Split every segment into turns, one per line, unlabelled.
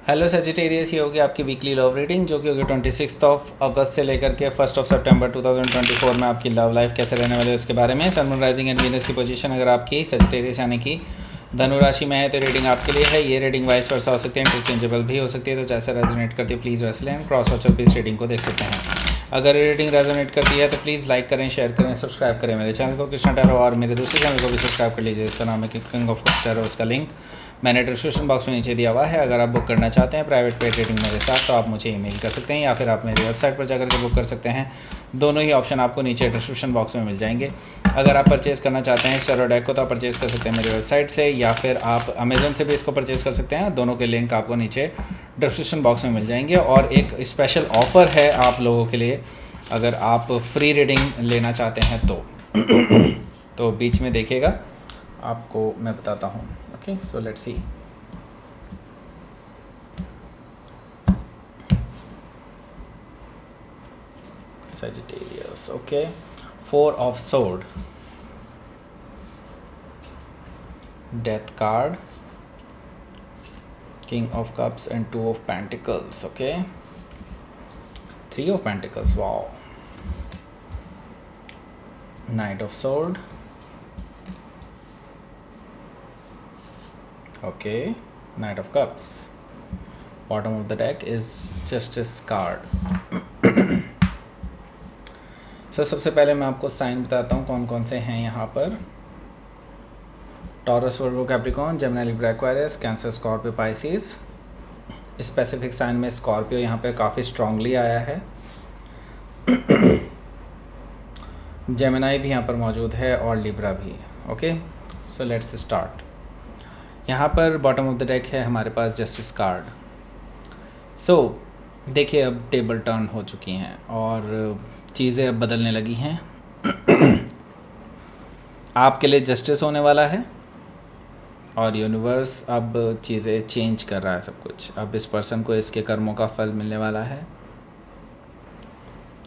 Hello Sagittarius, ये होगी आपकी वीकली लव रीडिंग जो कि होगी 26 अगस्त से लेकर के 1 सितंबर 2024 में आपकी लव लाइफ कैसे रहने वाले है उसके बारे में। Sun moon rising and Venus की पोजीशन अगर आपकी सजिटेरियस यानी कि धनु राशि में है तो रीडिंग आपके लिए है। ये रीडिंग वाइस वर्सा हो सकती है, इंटरचेंजेबल भी हो सकती है, तो जैसे रेजोनेट करती है प्लीज़ वैसे लें, क्रॉस वॉच और प्लीज़ रीडिंग को देख सकते हैं। अगर रीडिंग रेजोनेट करती है तो प्लीज़ लाइक करें, शेयर करें, सब्सक्राइब करें मेरे चैनल को कृष्णा टैरो, और मेरे दूसरे चैनल को भी सब्सक्राइब कर लीजिए, इसका नाम है किंग ऑफ टैरो। उसका लिंक मैंने डिस्क्रिप्शन बॉक्स में नीचे दिया हुआ है। अगर आप बुक करना चाहते हैं प्राइवेट पेड रीडिंग मेरे साथ तो आप मुझे ईमेल कर सकते हैं या फिर आप मेरी वेबसाइट पर जाकर के बुक कर सकते हैं। दोनों ही ऑप्शन आपको नीचे डिस्क्रिप्शन बॉक्स में मिल जाएंगे। अगर आप परचेज़ करना चाहते हैं स्टेरो डेक को तो आप परचेज़ कर सकते हैं मेरी वेबसाइट से, या फिर आप अमेज़न से भी इसको परचेज़ कर सकते हैं। दोनों के लिंक आपको नीचे डिस्क्रिप्शन बॉक्स में मिल जाएंगे। और एक स्पेशल ऑफ़र है आप लोगों के लिए, अगर आप फ्री रीडिंग लेना चाहते हैं तो बीच में देखिएगा, आपको मैं बताता हूँ। Okay, so let's see. Sagittarius, okay. Four of Sword, Death card, King of Cups and Two of Pentacles, okay. Three of Pentacles, wow. Knight of Sword, okay. Knight of Cups. Bottom of the deck is Justice card. सबसे पहले मैं आपको sign बताता हूँ कौन कौन से हैं यहाँ पर। Taurus, Virgo, Capricorn, Gemini, Libra, Aquarius, Cancer, Scorpio, Pisces. Specific sign में स्कॉर्पियो यहाँ पे काफ़ी स्ट्रांगली आया है। जेमिनी भी यहाँ पर मौजूद है और लिब्रा भी। Okay, so let's start. यहाँ पर बॉटम ऑफ द डेक है हमारे पास जस्टिस कार्ड। सो देखिए, अब टेबल टर्न हो चुकी हैं और चीज़ें अब बदलने लगी हैं। आपके लिए जस्टिस होने वाला है और यूनिवर्स अब चीज़ें चेंज कर रहा है सब कुछ। अब इस पर्सन को इसके कर्मों का फल मिलने वाला है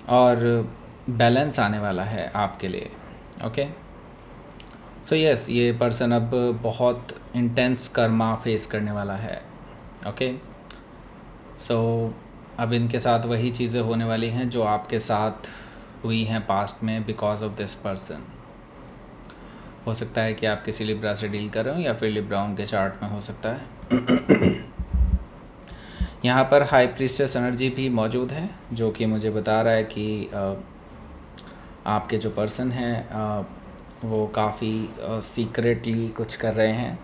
और बैलेंस आने वाला है आपके लिए। ओके, सो यस, ये पर्सन अब बहुत इंटेंस कर्मा फेस करने वाला है। ओके, सो अब इनके साथ वही चीज़ें होने वाली हैं जो आपके साथ हुई हैं पास्ट में बिकॉज ऑफ दिस पर्सन। हो सकता है कि आप किसी लिब्रा से डील कर रहे हो या फिर लिब्रा उनके चार्ट में हो सकता है। यहाँ पर हाई प्रीस्टेस एनर्जी भी मौजूद है जो कि मुझे बता रहा है कि आपके जो पर्सन हैं वो काफ़ी सीक्रेटली कुछ कर रहे हैं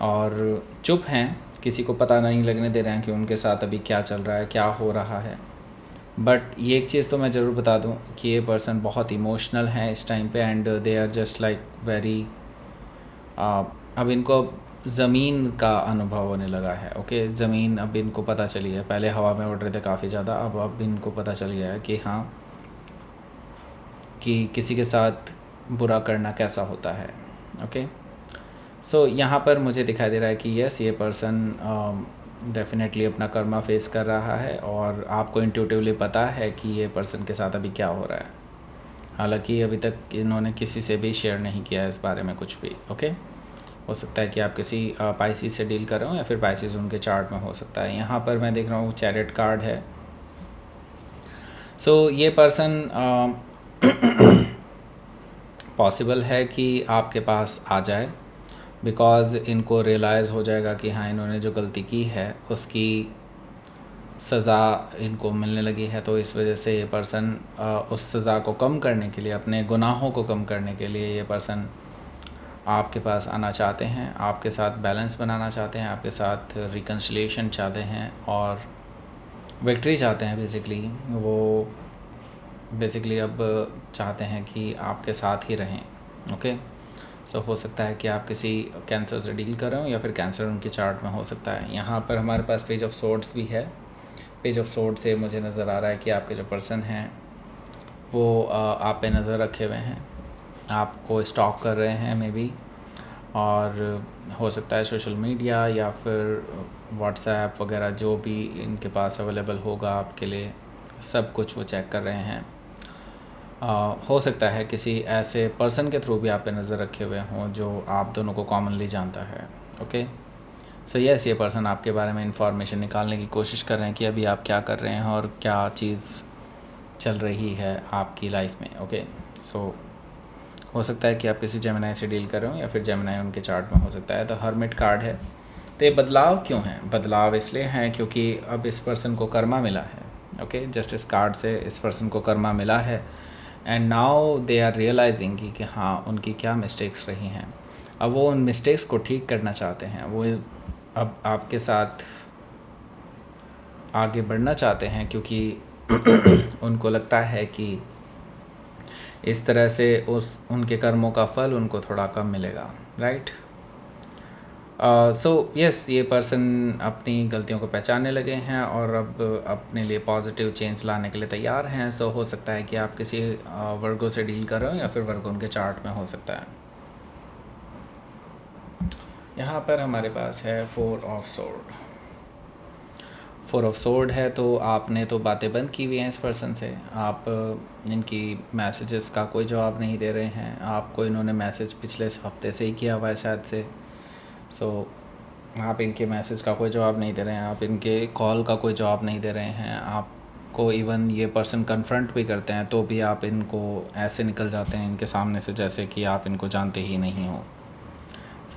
और चुप हैं, किसी को पता नहीं लगने दे रहे हैं कि उनके साथ अभी क्या चल रहा है, क्या हो रहा है। बट ये एक चीज़ तो मैं ज़रूर बता दूं कि ये पर्सन बहुत इमोशनल हैं इस टाइम पे and they are just like very, अब इनको ज़मीन का अनुभव होने लगा है। ओके, ज़मीन अब इनको पता चली है। पहले हवा में उड़ रहे थे काफ़ी ज़्यादा, अब इनको पता चल गया है कि हाँ, कि किसी के साथ बुरा करना कैसा होता है। ओके, सो यहाँ पर मुझे दिखाई दे रहा है कि यस, ये पर्सन डेफिनेटली अपना कर्मा फेस कर रहा है और आपको इंट्यूटिवली पता है कि ये पर्सन के साथ अभी क्या हो रहा है। हालांकि अभी तक इन्होंने किसी से भी शेयर नहीं किया है इस बारे में कुछ भी। ओके, हो सकता है कि आप किसी पाइसिस से डील कर रहे हो या फिर पाइसिस उनके चार्ट में हो सकता है। यहाँ पर मैं देख रहा हूँ चैरियट कार्ड है। सो ये पर्सन पॉसिबल है कि आपके पास आ जाए बिकॉज़ इनको रियलाइज़ हो जाएगा कि हाँ, इन्होंने जो गलती की है उसकी सज़ा इनको मिलने लगी है। तो इस वजह से ये पर्सन उस सज़ा को कम करने के लिए, अपने गुनाहों को कम करने के लिए ये पर्सन आपके पास आना चाहते हैं, आपके साथ बैलेंस बनाना चाहते हैं, आपके साथ रिकन्सिलिएशन चाहते हैं और विक्ट्री चाहते हैं। वो बेसिकली अब चाहते हैं कि आपके साथ ही रहें। ओके, सो हो सकता है कि आप किसी कैंसर से डील कर रहे हो या फिर कैंसर उनके चार्ट में हो सकता है। यहाँ पर हमारे पास पेज ऑफ सोर्ड्स भी है। पेज ऑफ सोर्ड से मुझे नज़र आ रहा है कि आपके जो पर्सन हैं वो आप पे नज़र रखे हुए हैं, आपको स्टॉक कर रहे हैं मे बी, और हो सकता है सोशल मीडिया या फिर व्हाट्सएप वगैरह जो भी इनके पास अवेलेबल होगा आपके लिए, सब कुछ वो चेक कर रहे हैं। हो सकता है किसी ऐसे पर्सन के थ्रू भी आप पे नज़र रखे हुए हों जो आप दोनों को कॉमनली जानता है। ओके, सो यस, ये पर्सन आपके बारे में इंफॉर्मेशन निकालने की कोशिश कर रहे हैं कि अभी आप क्या कर रहे हैं और क्या चीज़ चल रही है आपकी लाइफ में। ओके, सो हो सकता है कि आप किसी जेमिनाई से डील कर रहे हो या फिर जेमिनाई उनके चार्ट में हो सकता है। तो हर्मिट कार्ड है। तो ये बदलाव क्यों है? बदलाव इसलिए हैं क्योंकि अब इस पर्सन को कर्मा मिला है। ओके, जस्टिस कार्ड से इस पर्सन को कर्मा मिला है and now they are realising कि हाँ, उनकी क्या मिस्टेक्स रही हैं। अब वो उन मिस्टेक्स को ठीक करना चाहते हैं। वो अब आपके साथ आगे बढ़ना चाहते हैं क्योंकि उनको लगता है कि इस तरह से उनके कर्मों का फल उनको थोड़ा कम मिलेगा, राइट। सो यस, ये पर्सन अपनी गलतियों को पहचानने लगे हैं और अब अपने लिए पॉजिटिव चेंज लाने के लिए तैयार हैं। सो हो सकता है कि आप किसी वर्गो से डील कर रहे हो या फिर वर्गो उनके चार्ट में हो सकता है। यहाँ पर हमारे पास है 4 ऑफ सोर्ड। 4 ऑफ सोर्ड है तो आपने तो बातें बंद की हुई हैं इस पर्सन से। आप इनकी मैसेजेस का कोई जवाब नहीं दे रहे हैं। आपको इन्होंने मैसेज पिछले हफ्ते से ही किया हुआ है शायद से। सो आप इनके मैसेज का कोई जवाब नहीं दे रहे हैं। आप इनके कॉल का कोई जवाब नहीं दे रहे हैं। आपको इवन ये पर्सन कन्फ्रंट भी करते हैं तो भी आप इनको ऐसे निकल जाते हैं इनके सामने से जैसे कि आप इनको जानते ही नहीं हो।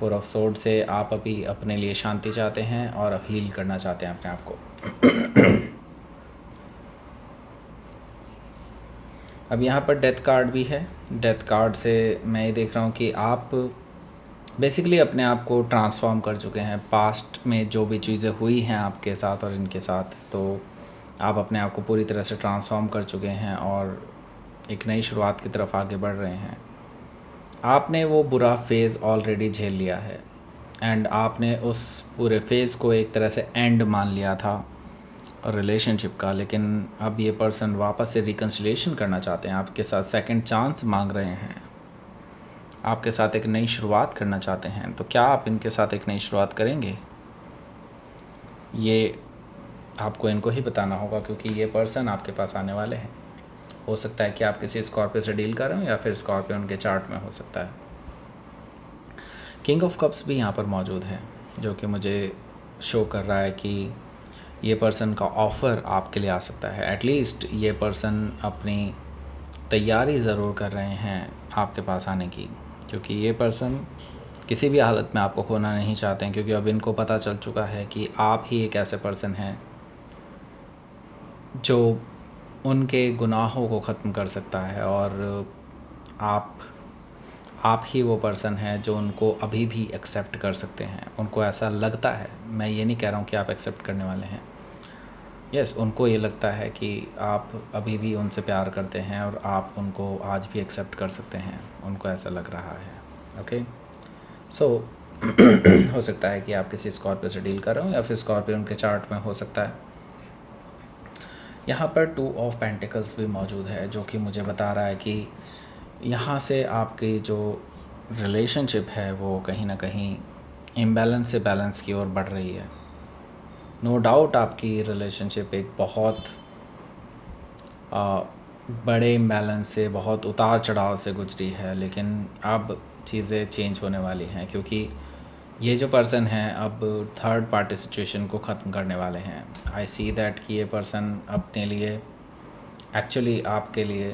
4 ऑफ सोर्ड से आप अभी अपने लिए शांति चाहते हैं और हील करना चाहते हैं अपने आप को। अब यहाँ पर डेथ कार्ड भी है। डेथ कार्ड से मैं ये देख रहा हूँ कि आप बेसिकली अपने आप को ट्रांसफॉर्म कर चुके हैं। पास्ट में जो भी चीज़ें हुई हैं आपके साथ और इनके साथ, तो आप अपने आप को पूरी तरह से ट्रांसफॉर्म कर चुके हैं और एक नई शुरुआत की तरफ आगे बढ़ रहे हैं। आपने वो बुरा फेज़ ऑलरेडी झेल लिया है एंड आपने उस पूरे फेज़ को एक तरह से एंड मान लिया था रिलेशनशिप का। लेकिन अब ये पर्सन वापस से रिकन्सिलिएशन करना चाहते हैं आपके साथ, सेकंड चांस मांग रहे हैं, आपके साथ एक नई शुरुआत करना चाहते हैं। तो क्या आप इनके साथ एक नई शुरुआत करेंगे? ये आपको इनको ही बताना होगा क्योंकि ये पर्सन आपके पास आने वाले हैं। हो सकता है कि आप किसी स्कॉर्पियो से डील कर रहे हो या फिर स्कॉर्पियो उनके चार्ट में हो सकता है। किंग ऑफ कप्स भी यहाँ पर मौजूद है जो कि मुझे शो कर रहा है कि ये पर्सन का ऑफ़र आपके लिए आ सकता है। एटलीस्ट ये पर्सन अपनी तैयारी ज़रूर कर रहे हैं आपके पास आने की, क्योंकि ये पर्सन किसी भी हालत में आपको खोना नहीं चाहते हैं। क्योंकि अब इनको पता चल चुका है कि आप ही एक ऐसे पर्सन हैं जो उनके गुनाहों को ख़त्म कर सकता है और आप ही वो पर्सन है जो उनको अभी भी एक्सेप्ट कर सकते हैं। उनको ऐसा लगता है, मैं ये नहीं कह रहा हूँ कि आप एक्सेप्ट करने वाले हैं। यस, उनको ये लगता है कि आप अभी भी उनसे प्यार करते हैं और आप उनको आज भी एक्सेप्ट कर सकते हैं। उनको ऐसा लग रहा है। ओके, सो हो सकता है कि आप किसी स्कॉर्पियो से डील कर रहे हो या फिर स्कॉर्पियो उनके चार्ट में हो सकता है। यहाँ पर 2 ऑफ पेंटिकल्स भी मौजूद है जो कि मुझे बता रहा है कि यहाँ से आपकी जो रिलेशनशिप है वो कहीं ना कहीं इम्बैलेंस से बैलेंस की ओर बढ़ रही है। नो डाउट आपकी रिलेशनशिप एक बहुत बड़े इम्बैलेंस से, बहुत उतार चढ़ाव से गुजरी है, लेकिन अब चीज़ें चेंज होने वाली हैं क्योंकि ये जो पर्सन है अब थर्ड पार्टी सिचुएशन को ख़त्म करने वाले हैं। आई सी दैट कि ये पर्सन अपने लिए एक्चुअली आपके लिए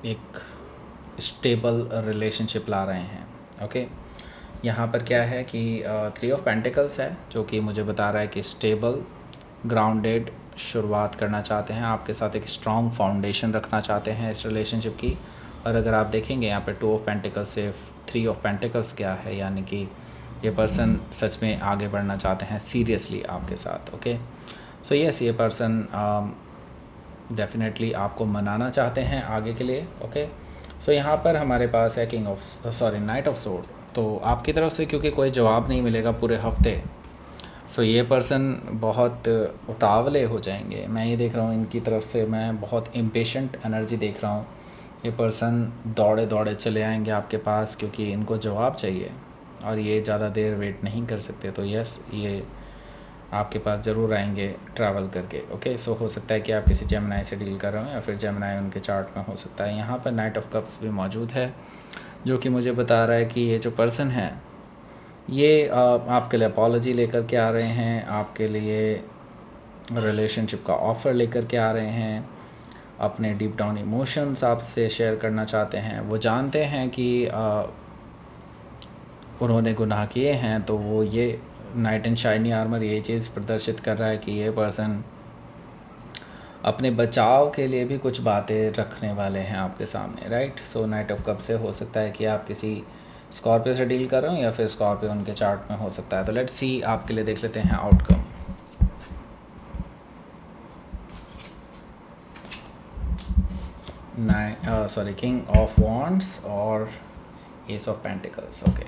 एक स्टेबल रिलेशनशिप ला रहे हैं। ओके, यहाँ पर क्या है कि 3 ऑफ पेंटिकल्स है जो कि मुझे बता रहा है कि स्टेबल ग्राउंडेड शुरुआत करना चाहते हैं, आपके साथ एक स्ट्रॉन्ग फाउंडेशन रखना चाहते हैं इस रिलेशनशिप की। और अगर आप देखेंगे यहाँ पे 2 ऑफ पेंटिकल्स से 3 ऑफ पेंटिकल्स क्या है, यानी कि ये पर्सन सच में आगे बढ़ना चाहते हैं सीरियसली आपके साथ। ओके, सो यस, ये पर्सन डेफिनेटली आपको मनाना चाहते हैं आगे के लिए। ओके, सो यहाँ पर हमारे पास है नाइट ऑफ सोर्ड। तो आपकी तरफ से क्योंकि कोई जवाब नहीं मिलेगा पूरे हफ्ते, सो ये पर्सन बहुत उतावले हो जाएंगे। मैं ये देख रहा हूँ इनकी तरफ से, मैं बहुत इम्पेशेंट एनर्जी देख रहा हूँ। ये पर्सन दौड़े दौड़े चले आएंगे आपके पास क्योंकि इनको जवाब चाहिए और ये ज़्यादा देर वेट नहीं कर सकते। तो यस, ये आपके पास ज़रूर आएंगे ट्रैवल करके। ओके, सो हो सकता है कि आप किसी जेमिनाई से डील कर रहे हो या फिर जेमिनाई उनके चार्ट में हो सकता है। यहाँ पर नाइट ऑफ कप्स भी मौजूद है जो कि मुझे बता रहा है कि ये जो पर्सन है ये आपके लिए अपॉलजी लेकर के आ रहे हैं, आपके लिए रिलेशनशिप का ऑफ़र लेकर के आ रहे हैं, अपने डीप डाउन इमोशंस आपसे शेयर करना चाहते हैं। वो जानते हैं कि उन्होंने गुनाह किए हैं, तो वो ये नाइट एंड शाइनी आर्मर ये चीज़ प्रदर्शित कर रहा है कि ये पर्सन अपने बचाव के लिए भी कुछ बातें रखने वाले हैं आपके सामने, right. So night of cup से हो सकता है कि आप किसी स्कॉर्पियो से डील कर रहे हो या फिर स्कॉर्पियो उनके चार्ट में हो सकता है। तो लेट्स सी, आपके लिए देख लेते हैं आउटकम। किंग ऑफ वॉन्ड्स और एस ऑफ पेंटिकल्स। ओके,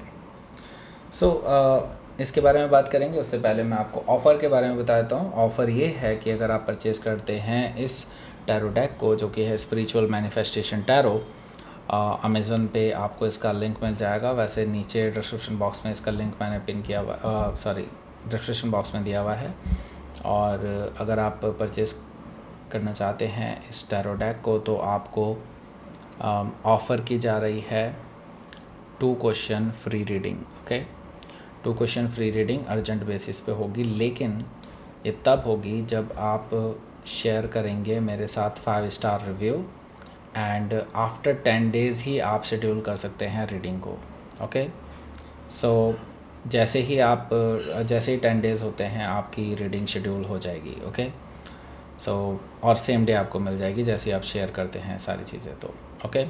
सो इसके बारे में बात करेंगे। उससे पहले मैं आपको ऑफ़र के बारे में बता देता हूँ। ऑफ़र ये है कि अगर आप परचेज़ करते हैं इस टैरो डेक को, जो कि है स्पिरिचुअल मैनिफेस्टेशन टैरो, अमेज़न पे आपको इसका लिंक मिल जाएगा। वैसे नीचे डिस्क्रिप्शन बॉक्स में इसका लिंक मैंने पिन किया हुआ, डिस्क्रिप्शन बॉक्स में दिया हुआ है। और अगर आप परचेज़ करना चाहते हैं इस टैरो डेक को, तो आपको ऑफ़र की जा रही है 2 question free reading. Okay, 2 question free reading urgent basis पे होगी, लेकिन ये तब होगी जब आप शेयर करेंगे मेरे साथ 5 star review, and after 10 days ही आप शेड्यूल कर सकते हैं रीडिंग को। ओके, सो जैसे ही 10 डेज़ होते हैं आपकी रीडिंग शेड्यूल हो जाएगी। ओके, सो और सेम डे आपको मिल जाएगी जैसे आप शेयर करते हैं सारी चीज़ें। तो ओके,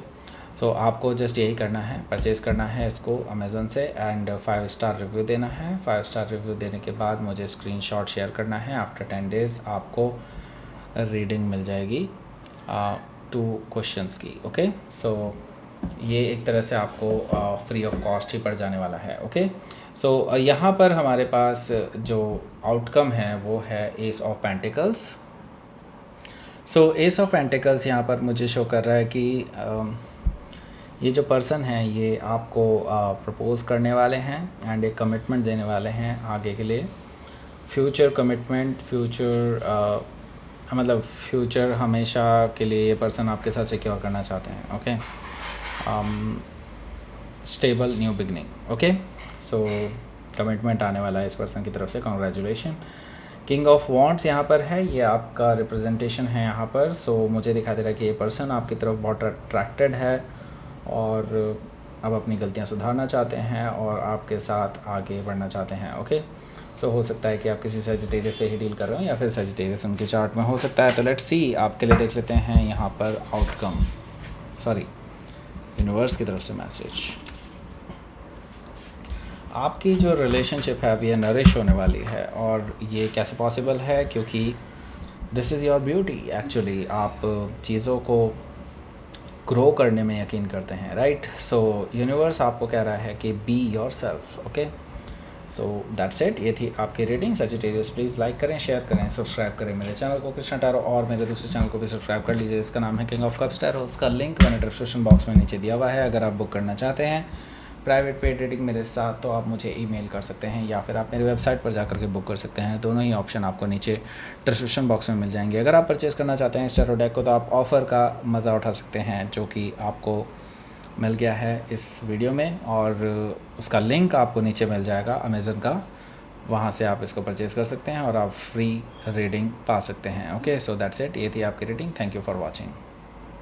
सो आपको जस्ट यही करना है, परचेज़ करना है इसको अमेज़न से, एंड 5 स्टार रिव्यू देना है। 5 स्टार रिव्यू देने के बाद मुझे स्क्रीनशॉट शेयर करना है। आफ्टर 10 डेज़ आपको रीडिंग मिल जाएगी 2 क्वेश्चंस की। ओके, सो ये एक तरह से आपको फ्री ऑफ कॉस्ट ही पड़ जाने वाला है। ओके, सो यहाँ पर हमारे पास जो आउटकम है वो है S of pentacles. So S of pentacles यहाँ पर मुझे शो कर रहा है कि ये जो पर्सन है ये आपको प्रपोज़ करने वाले हैं एंड एक कमिटमेंट देने वाले हैं आगे के लिए। फ्यूचर कमिटमेंट, मतलब फ्यूचर हमेशा के लिए ये पर्सन आपके साथ सिक्योर करना चाहते हैं। Okay, stable new beginning. Okay, so commitment आने वाला है इस पर्सन की तरफ से, कॉन्ग्रेचुलेशन। किंग ऑफ वॉन्ड्स यहाँ पर है, ये आपका रिप्रेजेंटेशन है यहाँ पर। सो मुझे दिखा दे रहा है कि ये पर्सन आपकी तरफ बहुत अट्रैक्टेड है और अब अपनी गलतियाँ सुधारना चाहते हैं और आपके साथ आगे बढ़ना चाहते हैं। ओके, सो हो सकता है कि आप किसी सजिटेरियस से ही डील कर रहे हो या फिर सजिटेरियस उनके चार्ट में हो सकता है। तो लेट्स सी, आपके लिए देख लेते हैं यहाँ पर आउटकम, यूनिवर्स की तरफ से मैसेज। आपकी जो रिलेशनशिप है अब ये नरिश होने वाली है, और ये कैसे पॉसिबल है, क्योंकि this is your beauty. Actually आप चीज़ों को ग्रो करने में यकीन करते हैं, राइट। सो यूनिवर्स आपको कह रहा है कि be your self. Okay, so that's it. ये थी आपकी रीडिंग। सजिटेरियस प्लीज़ लाइक करें, शेयर करें, सब्सक्राइब करें मेरे चैनल को कृष्णा टैरो, और मेरे दूसरे चैनल को भी सब्सक्राइब कर लीजिए, इसका नाम है किंग ऑफ कप्स टैरो। उसका लिंक मैंने डिस्क्रिप्शन बॉक्स में नीचे दिया हुआ है। अगर आप बुक करना चाहते हैं प्राइवेट पेड रीडिंग मेरे साथ, तो आप मुझे ईमेल कर सकते हैं या फिर आप मेरी वेबसाइट पर जाकर के बुक कर सकते हैं। दोनों ही ऑप्शन आपको नीचे डिस्क्रिप्शन बॉक्स में मिल जाएंगे। अगर आप परचेज़ करना चाहते हैं इस टैरो डेक को, तो आप ऑफ़र का मज़ा उठा सकते हैं जो कि आपको मिल गया है इस वीडियो में, और उसका लिंक आपको नीचे मिल जाएगा अमेज़न का, वहाँ से आप इसको परचेज़ कर सकते हैं और आप फ्री रीडिंग पा सकते हैं। Okay, so that's it. ये थी आपकी reading. Thank you for watching.